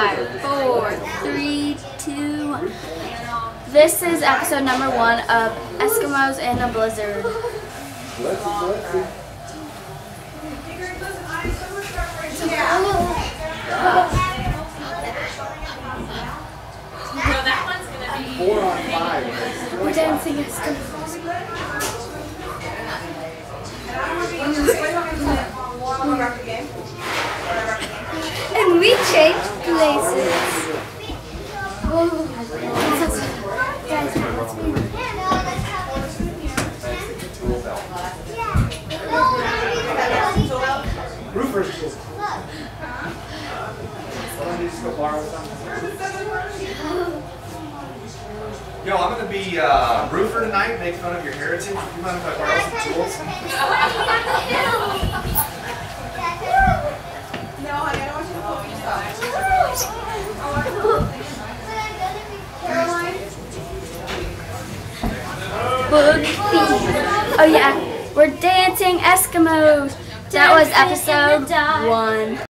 5, 4, 3, 2, 1. This is episode number 1 of Eskimos in a Blizzard. That one's gonna be 4 on 5. We're dancing Eskimos. And we changed places. Oh, guys, let's be. Roofers just. Someone needs to go borrow something. Yo, I'm gonna be roofer tonight. Make fun of your heritage. You mind if I borrow some tools? No, honey, I don't want you to pull yourself. Oh yeah, we're dancing Eskimos. That was episode 1.